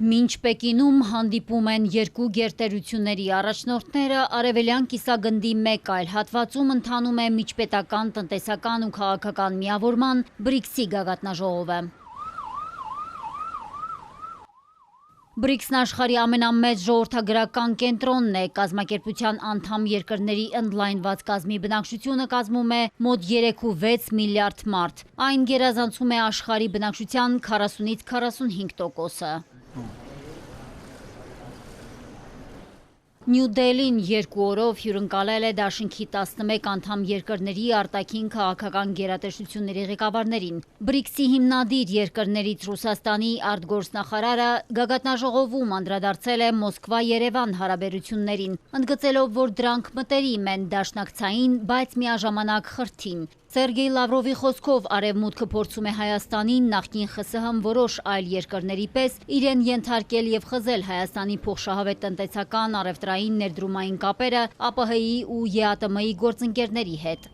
Մինչ Պեկինում հանդիպում են երկու գերտերությունների առաջնորդները, արևելյան կիսագնդի մեկ այլ հատվածում ընթանում է միջպետական, տնտեսական ու քաղաքական միավորման BRICS-ի գագաթնաժողովը։ BRICS-ն աշխարհի ամենամեծ ժողովրդագրական կենտրոնն է, կազմակերպության անդամ երկրների ընդլայնված կազմի բնակչությունը կազմում է մոտ 3,6 միլիարդ մարդ։ Այն գերազանցում է աշխարհի բնակչության 40-ից 45%-ը։ Նյու Դելին երկու օրով հյուրընկալել է դաշինքի 11 անդամ երկրների արտաքին քաղաքական գերատեսչությունների ղեկավարներին։ BRICS-ի հիմնադիր երկրներից Ռուսաստանի արտգործնախարարը գագաթնաժողովում անդրադարձել է Մոսկվա-Երևան հարաբերություններին, ընդգծելով, որ դրանք մտերիմ են, դաշնակցային, բայց միաժամանակ խրթին։ Սերգեյ Լավրովի խոսքով Արևմուտքը փորձում է Հայաստանին նախկին ԽՍՀՄ որոշ այլ երկրների պես իրեն ենթարկել եւ խզել Հայաստանի փոխշահավետ տնտեսական, առևտրային, ներդրումային կապերը ԱՊՀ-ի ու ԵԱՏՄ-ի գործընկերների հետ։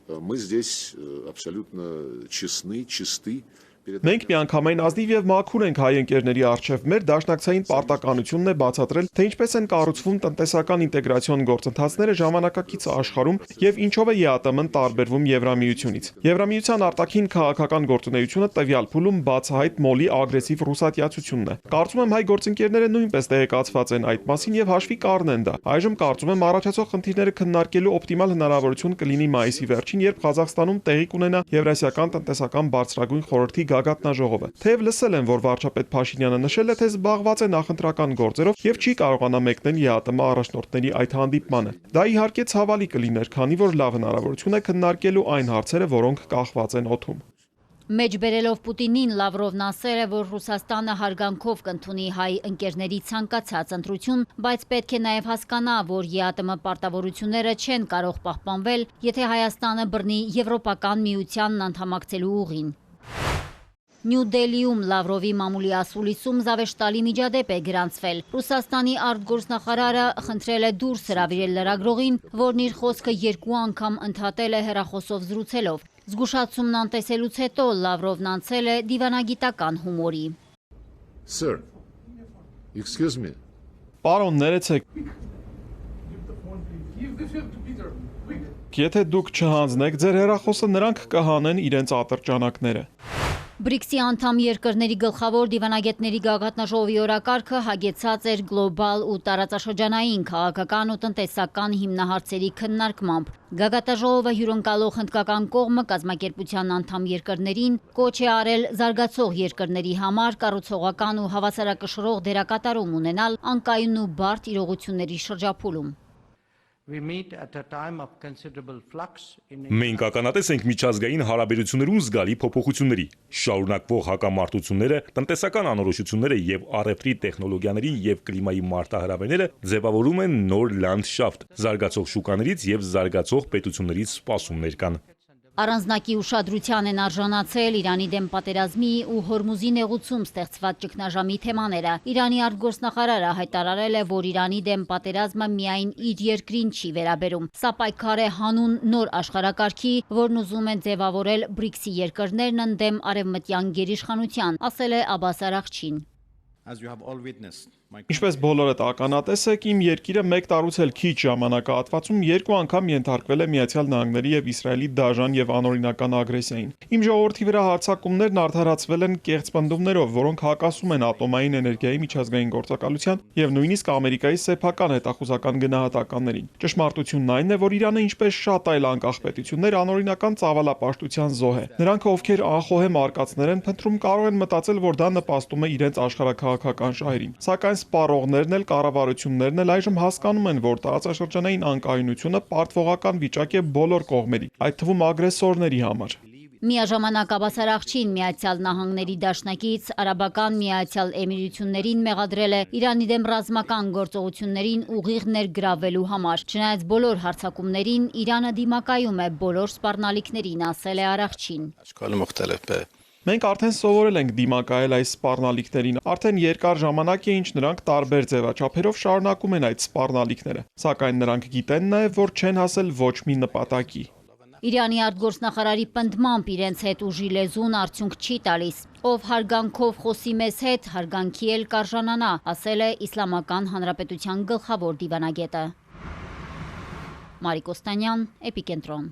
Мы здесь абсолютно чисты. Մենք միանգամայն ազնիվ եւ մաքուր ենք հայ ընկերների առջև։ Մեր դաշնակցային պարտականությունն է բացատրել, թե ինչպես են կառուցվում տնտեսական ինտեգրացիոն գործընթացները ժամանակակից աշխարհում եւ ինչով է ԵԱՏՄ-ն տարբերվում Եվրամիությունից։ Եվրամիության արտաքին քաղաքական գործունեությունը տվյալ փուլում բացահայտ մոլի ագրեսիվ ռուսատիացությունն է։ Կարծում եմ հայ գործընկերները նույնպես տեղեկացված են այդ մասին եւ հաշվի կառնեն դա։ Այժմ կարծում եմ առաջացող խնդիրները քննարկելու օպտիմալ հնարավորություն կլինի մայիսի վերջին, երբ Ղազախստանում տեղի կունենա Եվրասիական տնտեսական բարձրագույն խորհրդի գագաթնաժողովը։ Թեև լսել են, որ վարչապետ Փաշինյանը նշել է, թե զբաղված է նախընտրական գործերով եւ չի կարողանա մեկնել ԵԱՏՄ առաջնորդների այդ հանդիպմանը։ Դա իհարկե ցավալի կլիներ, քանի որ լավ հնարավորություն է քննարկելու այն հարցերը, որոնք կախված են օդում։ Մեջբերելով Պուտինին, Լավրովն ասել է, որ Ռուսաստանը հարգանքով կընդունի հայ ընկերների ցանկացած ընտրություն, բայց պետք է նաև հասկանա, որ ԵԱՏՄ պարտավորությունները չեն կարող պահպանվել, եթե Հայաստանը բռնի Եվրոպական միությանն անդամակցելու ուղին։ Նյու Դելիում Լավրովի մամուլի ասուլիսում զավեշտալի միջադեպ է գրանցվել։ Ռուսաստանի արտգործնախարարը խնդրել է դուրս հրավիրել լրագրողին, որն իր խոսքը երկու անգամ ընդհատել է հեռախոսով զրուցելով։ Զգուշացումն անտեսելուց հետո Լավրովն անցել է դիվանագիտական հումորի։ Sir, excuse me. Պարոն, ներեցեք։ Եթե դուք չհանձնեք ձեր հեռախոսը, նրանք կհանեն իրենց ատրճանակները։ BRICS-ի անդամ երկրների գլխավոր դիվանագետների գագաթնաժողովի օրակարգը հագեցած էր գլոբալ ու տարածաշրջանային քաղաքական ու տնտեսական հիմնահարցերի քննարկմամբ։ Գագաթնաժողովը հյուրընկալող հնդկական կողմը կազմակերպության անդամ երկրներին կոչ է արել զարգացող երկրների համար կառուցողական ու հավասարակշռող դերակատարում ունենալ անկայուն ու բարդ իրողությունների շրջափուլում։ Մենք ականատես ենք միջազգային հարաբերություններում զգալի փոփոխությունների, շարունակվող հակամարտությունները, տնտեսական անորոշությունները եւ առևտրի տեխնոլոգիաների եւ կլիմայի մարտահրավերները ձևավորում են նոր լանդշաֆտ, զարգացող շուկաներից եւ զարգացող պետություններից սպասումներ կան։ Առանձնակի ուշադրության են արժանացել Իրանի դեմ պատերազմի ու Հորմուզի նեղուցում ստեղծված ճգնաժամի թեմաները։ Իրանի արտգործնախարարը հայտարարել է, որ Իրանի դեմ պատերազմը միայն իր երկրին չի վերաբերում։ Սա պայքար է հանուն նոր աշխարհակարգի, որն ուզում են ձևավորել BRICS-ի երկրներն ընդդեմ արևմտյան գերիշխանության, ասել է Աբբաս Արաղչին։ Ինչպես բոլորդ ականատես եք, իմ երկիրը մեկ տարուց էլ քիչ ժամանակահատվածում երկու անգամ ենթարկվել է Միացյալ Նահանգների եւ Իսրայելի դաժան եւ անօրինական ագրեսիային։ Իմ ժողովրդի վրա հարձակումներն արդարացվել են կեղծ պնդումներով, որոնք հակասում են ատոմային էներգիայի միջազգային գործակալության եւ նույնիսկ Ամերիկայի սեփական հետախուզական գնահատականներին։ Ճշմարտությունն այն է, որ Իրանը, ինչպես շատ այլ անկախ պետություններ, անօրինական ծավալապաշտության զոհ է։ Նրանք, ովքեր անխոհեմ արկածներ են փնտրում, կարող են մտածել, որ դա նպաստում է իրենց աշխարհաքաղաքական շահերին։ Սակայն սպառողներն էլ կառավարություններն էլ այժմ հասկանում են, որ տարածաշրջանային անկայունությունը պարտվողական վիճակ է բոլոր կողմերի, այդ թվում ագրեսորների համար։ Միաժամանակ Աբբաս Արաղչին Միացյալ Նահանգների դաշնակից Արաբական Միացյալ Էմիրություններին մեղադրել է Իրանի դեմ ռազմական գործողություններին ուղիղ ներգրավելու համար։ Չնայած բոլոր հարձակումներին, Իրանը դիմակայում է բոլոր սպառնալիքներին, ասել է Արաղչին։ Մենք արդեն սովորել ենք դիմակայել այս սպառնալիքներին, արդեն երկար ժամանակ է, ինչ նրանք տարբեր ձևաչափերով շարունակում են այդ սպառնալիքները, սակայն նրանք գիտեն նաև, որ չեն հասել ոչ մի նպատակի։ Իրանի արտգործնախարարի պնդմամբ իրենց հետ ուժի լեզուն արդյունք չի տալիս։ Ով հարգանքով խոսի մեզ հետ, հարգանքի էլ կարժանանա, ասել է Իսլամական Հանրապետության գլխավոր դիվանագետը։ Մարիկ Օստանյան, Էպիկենտրոն։